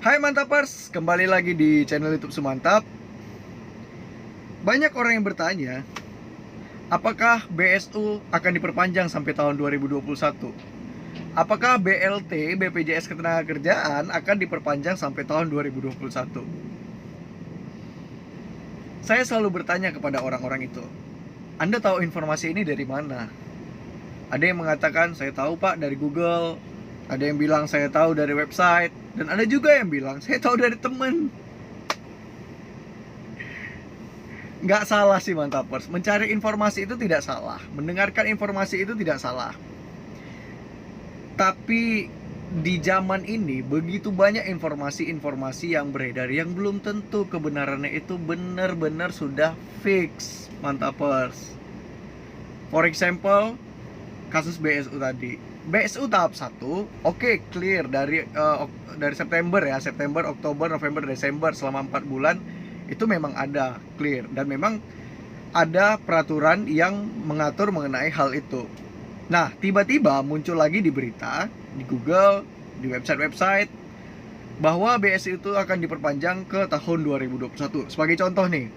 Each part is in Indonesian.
Hai Mantapers, kembali lagi di channel YouTube Sumantap. Banyak orang yang bertanya, apakah BSU akan diperpanjang sampai tahun 2021? Apakah BLT, BPJS Ketenagakerjaan akan diperpanjang sampai tahun 2021? Saya selalu bertanya kepada orang-orang itu, Anda tahu informasi ini dari mana? Ada yang mengatakan, saya tahu Pak dari Google. Ada yang bilang, saya tahu dari website. Dan ada juga yang bilang, saya tahu dari temen. Nggak salah sih Mantapers, mencari informasi itu tidak salah, mendengarkan informasi itu tidak salah. Tapi di zaman ini begitu banyak informasi-informasi yang beredar yang belum tentu kebenarannya itu benar-benar sudah fix Mantapers. For example, kasus BSU tadi. BSU tahap 1, oke, clear dari September ya, September, Oktober, November, Desember, selama 4 bulan itu memang ada clear, dan memang ada peraturan yang mengatur mengenai hal itu. Nah, tiba-tiba muncul lagi di berita, di Google, di website-website, bahwa BSU itu akan diperpanjang ke tahun 2021. Sebagai contoh nih,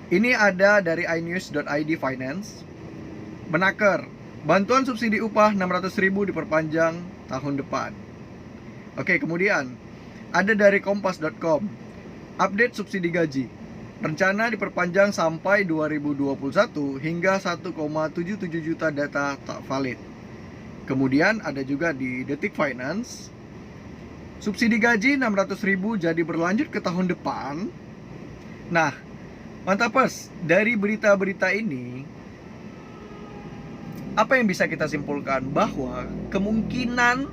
ini ada dari inews.id Finance, Menaker, bantuan subsidi upah 600.000 diperpanjang tahun depan. Oke, kemudian ada dari kompas.com, update subsidi gaji, rencana diperpanjang sampai 2021 hingga 1,77 juta data tak valid. Kemudian ada juga di Detik Finance, subsidi gaji 600.000 jadi berlanjut ke tahun depan. Nah, Mantapers, dari berita-berita ini, apa yang bisa kita simpulkan? Bahwa kemungkinan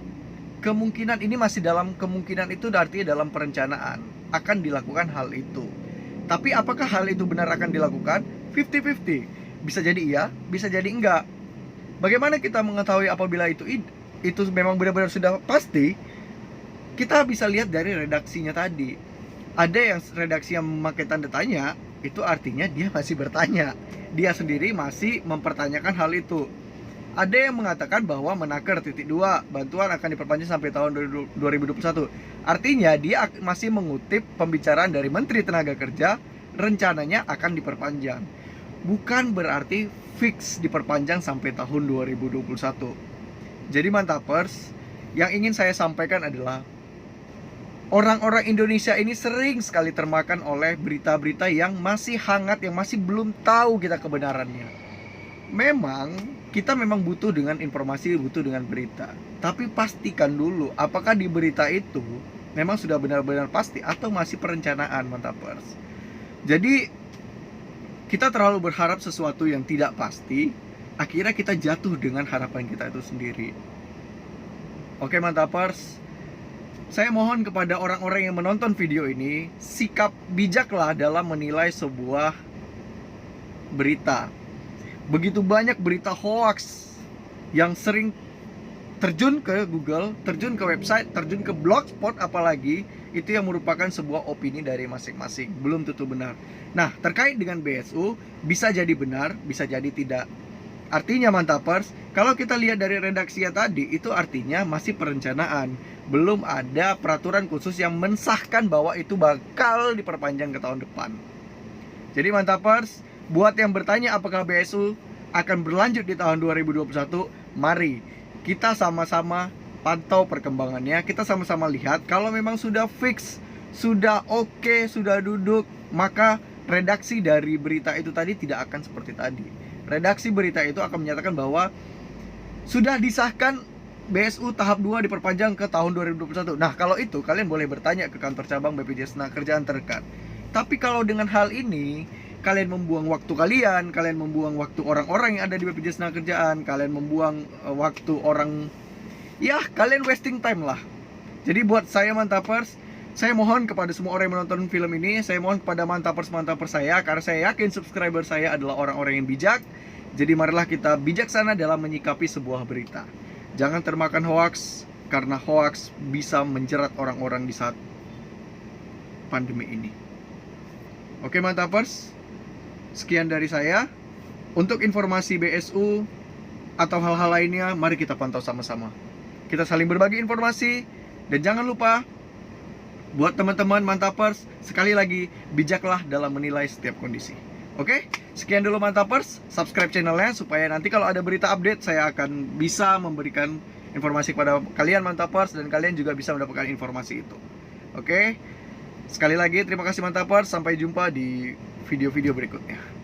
ini masih dalam kemungkinan, itu artinya dalam perencanaan akan dilakukan hal itu. Tapi apakah hal itu benar akan dilakukan? 50-50. Bisa jadi iya, bisa jadi enggak. Bagaimana kita mengetahui apabila itu memang benar-benar sudah pasti? Kita bisa lihat dari redaksinya tadi. Ada yang redaksi yang memakai tanda tanya, itu artinya dia masih bertanya. Dia sendiri masih mempertanyakan hal itu. Ada yang mengatakan bahwa Menaker .2 bantuan akan diperpanjang sampai tahun 2021. Artinya dia masih mengutip pembicaraan dari Menteri Tenaga Kerja, rencananya akan diperpanjang. Bukan berarti fix diperpanjang sampai tahun 2021. Jadi Mantapers, yang ingin saya sampaikan adalah orang-orang Indonesia ini sering sekali termakan oleh berita-berita yang masih hangat, yang masih belum tahu kita kebenarannya. Memang kita butuh dengan informasi, butuh dengan berita. Tapi pastikan dulu apakah di berita itu memang sudah benar-benar pasti atau masih perencanaan Mantapers. Jadi kita terlalu berharap sesuatu yang tidak pasti, akhirnya kita jatuh dengan harapan kita itu sendiri. Oke Mantapers, saya mohon kepada orang-orang yang menonton video ini, sikap bijaklah dalam menilai sebuah berita. Begitu banyak berita hoax yang sering terjun ke Google, terjun ke website, terjun ke blogspot, apalagi itu yang merupakan sebuah opini dari masing-masing, belum tentu benar. Nah, terkait dengan BSU, bisa jadi benar, bisa jadi tidak. Artinya Mantapers, kalau kita lihat dari redaksinya tadi, itu artinya masih perencanaan. Belum ada peraturan khusus yang mensahkan bahwa itu bakal diperpanjang ke tahun depan. Jadi Mantapers, buat yang bertanya apakah BSU akan berlanjut di tahun 2021, mari kita sama-sama pantau perkembangannya. Kita sama-sama lihat, kalau memang sudah fix, sudah oke, sudah duduk, maka redaksi dari berita itu tadi tidak akan seperti tadi. Redaksi berita itu akan menyatakan bahwa sudah disahkan BSU tahap 2 diperpanjang ke tahun 2021. Nah, kalau itu kalian boleh bertanya ke kantor cabang BPJS Ketenagakerjaan terdekat. Tapi kalau dengan hal ini kalian membuang waktu kalian membuang waktu orang-orang yang ada di BPJS Ketenagakerjaan, kalian membuang waktu orang, ya kalian wasting time lah. Jadi buat saya Mantapers, saya mohon kepada semua orang yang menonton film ini, saya mohon kepada Mantapers saya, karena saya yakin subscriber saya adalah orang-orang yang bijak. Jadi marilah kita bijaksana dalam menyikapi sebuah berita. Jangan termakan hoax, karena hoax bisa menjerat orang-orang di saat pandemi ini. Oke Mantapers, sekian dari saya. Untuk informasi BSU atau hal-hal lainnya, mari kita pantau sama-sama. Kita saling berbagi informasi. Dan jangan lupa, Buat teman-teman mantapers, sekali lagi bijaklah dalam menilai setiap kondisi. Oke, sekian dulu mantapers. Subscribe channelnya supaya nanti kalau ada berita update saya akan bisa memberikan informasi kepada kalian mantapers, dan kalian juga bisa mendapatkan informasi itu. Oke, sekali lagi terima kasih mantapers. Sampai jumpa di video-video berikutnya.